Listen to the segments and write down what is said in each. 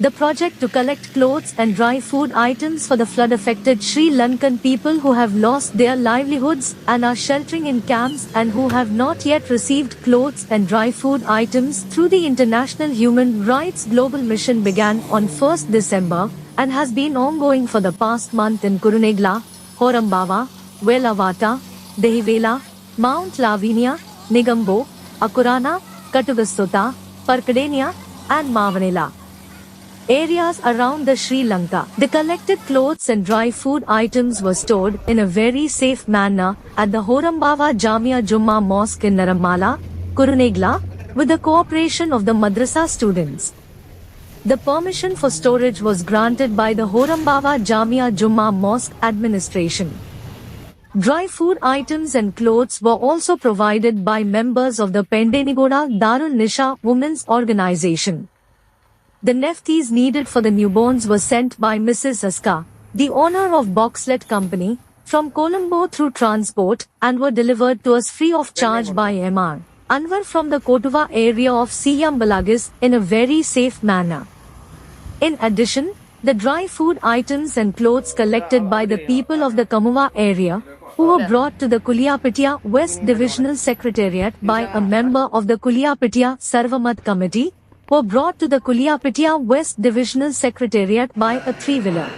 The project to collect clothes and dry food items for the flood-affected Sri Lankan people who have lost their livelihoods and are sheltering in camps and who have not yet received clothes and dry food items through the International Human Rights Global Mission began on 1st December and has been ongoing for the past month in Kurunegala, Horambava, Welavata, Dehivela, Mount Lavinia, Nigambo, Akurana, Katugastota, Parkadenia, and Mavanela areas around the Sri Lanka. The collected clothes and dry food items were stored in a very safe manner at the Horambava Jamia Jumma Mosque in Naramala, Kurunegala, with the cooperation of the madrasa students. The permission for storage was granted by the Horambava Jamia Jumma Mosque administration. Dry food items and clothes were also provided by members of the Pendenigoda Darul Nisha Women's Organization. The neftis needed for the newborns were sent by Mrs. Aska, the owner of Boxlet Company, from Colombo through transport and were delivered to us free of charge by Mr. Anwar from the Kotuva area of Siyambalagis in a very safe manner. In addition, the dry food items and clothes collected by the people of the Kamuva area, who were brought to the Kuliapitia West Divisional Secretariat by a member of the Kuliapitia Sarvamat Committee, were brought to the Kuliapitia West Divisional Secretariat by a three-wheeler.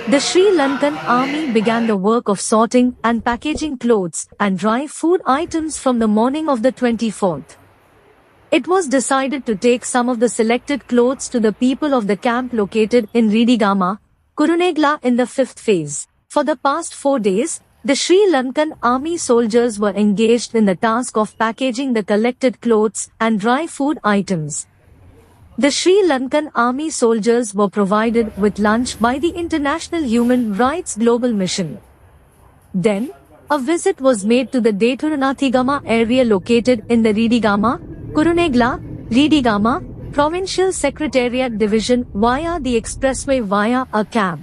The Sri Lankan army began the work of sorting and packaging clothes and dry food items from the morning of the 24th. It was decided to take some of the selected clothes to the people of the camp located in Ridigama, Kurunegala in the 5th phase. For the past 4 days, the Sri Lankan army soldiers were engaged in the task of packaging the collected clothes and dry food items. The Sri Lankan army soldiers were provided with lunch by the International Human Rights Global Mission. Then, a visit was made to the Deturanathigama area located in the Ridigama, Kurunegala, Ridigama, Provincial Secretariat Division via the expressway via a cab.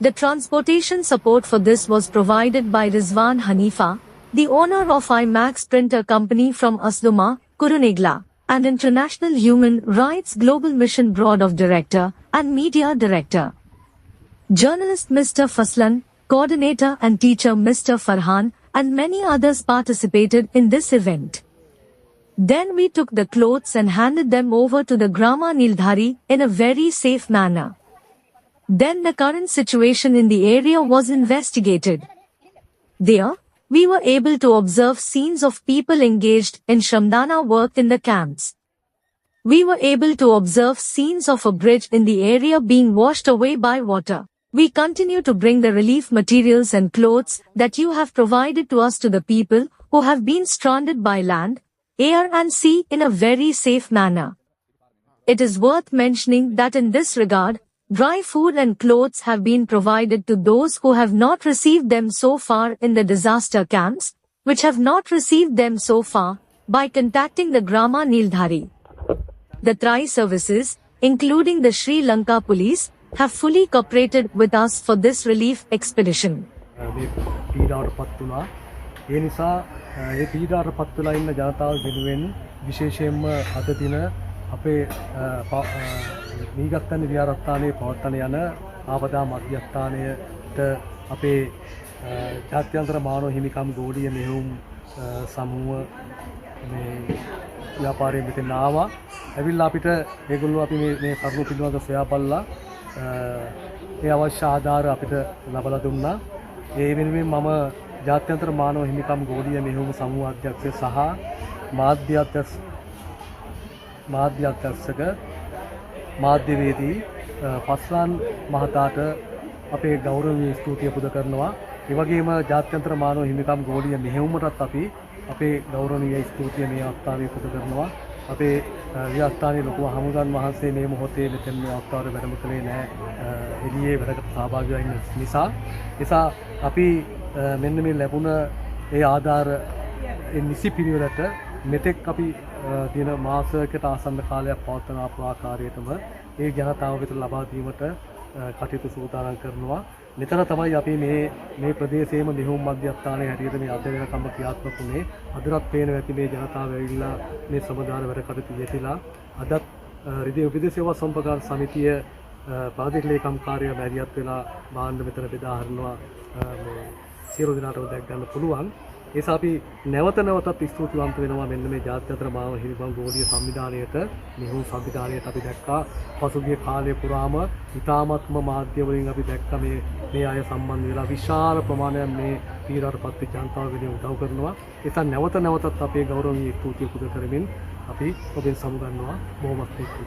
The transportation support for this was provided by Rizwan Hanifa, the owner of IMAX Printer Company from Asduma, Kurunegala, and International Human Rights Global Mission Board of Director and Media Director. Journalist Mr. Faslan, coordinator and teacher Mr. Farhan, and many others participated in this event. Then we took the clothes and handed them over to the Grama Nildhari in a very safe manner. Then the current situation in the area was investigated. There, we were able to observe scenes of people engaged in Shramdana work in the camps. We were able to observe scenes of a bridge in the area being washed away by water. We continue to bring the relief materials and clothes that you have provided to us to the people who have been stranded by land, air and sea in a very safe manner. It is worth mentioning that in this regard, dry food and clothes have been provided to those who have not received them so far in the disaster camps, which have not received them so far, by contacting the Grama Nildhari. The TRI services, including the Sri Lanka Police, have fully cooperated with us for this relief expedition. අපේ මීගත්තන විහාරස්ථානයේ පවත්වන යන ආපදා මධ්‍යස්ථානයට අපේ ජාත්‍යන්තර මානව හිමිකම් ගෝඩිය මෙහෙයුම් සමූහ මේ ව්‍යාපාරයෙන් මෙතන ආවා. ඇවිල්ලා අපිට මේගොල්ලෝ අපි මේ කරුණු පිළිබඳව සොයා බලලා ඒ අවශ්‍ය ආධාර අපිට ලබා දුන්නා. ඒ වෙනුවෙන් මම ජාත්‍යන්තර මානව හිමිකම් ගෝඩිය මෙහෙයුම් සමූහ අධ්‍යක්ෂ සහ මාධ්‍යස්ථක මාධ්‍යවේදී පස්ලාන් මහතාට අපේ ගෞරවනීය ස්තුතිය පුද කරනවා. ඒ වගේම ජාත්‍යන්තර මානව හිමිකම් ගෝඩිය මෙහෙයුමටත් අපි අපේ ගෞරවනීය ස්තුතිය මේ අවස්ථාවේ පුද කරනවා. අපේ විහාරස්ථානයේ ලොකු හමුදාන් වහන්සේ මේ මොහොතේ මෙතන මේ අවස්ථාවේ වැඩම කළේ නැහැ. එළියේ වැඩකට සහභාගී වෙන්න නිසා අපි මෙන්න මේ ලැබුණ ඒ ආධාර නිසි පිළිවෙලට මෙතෙක් අපි තියෙන මාසයකට ආසන්න කාලයක් පවත්වන ආකාරයටම ඒ ජනතාව වෙත ලබා දීමට කටයුතු සූදානම් කරනවා. මෙතන තමයි අපි මේ ප්‍රදේශයේම මෙහෙයුම් මධ්‍යස්ථානයේ හැටියට මේ අද වෙනකම් ක්‍රියාත්මක වුණේ. අදටත් පේන ඇති මේ ජනතාව ඇවිල්ලා මේ සමාදාන වැඩ කටයුතු යෙදিলা. අදත් විදේශ සේවා සම්ප්‍රදාය සමිතිය ප්‍රාදේශීය ලේකම් කාර්ය මැදිහත් වෙලා භාණ්ඩ මෙතන බෙදා හරිනවා මේ සියලු දෙනාටම දැක් ගන්න පුළුවන්. ඒ නිසා අපි නැවත නැවතත් ස්තුතිවන්ත වෙනවා මෙන්න මේ ජාත්‍යන්තර මානව හිමිකම් ගෝලීය සංවිධානයට, නිහු සංවිධානයට අපි දැක්කා පසුගිය කාලය පුරාම ඉතාමත්ම මාධ්‍ය වලින් අපි දැක්කා මේ අය සම්බන්ධ වෙලා විශාල ප්‍රමාණයක් මේ පීඩාවටපත් වෙච්ච ජනතාව වෙනුවෙන් උදව් කරනවා. ඒ නිසා නැවත නැවතත් අපේ ගෞරවනීය ස්තුතිය පුද කරමින් අපි ඔබෙන් සමුගන්නවා. බොහොමත් ස්තුතියි.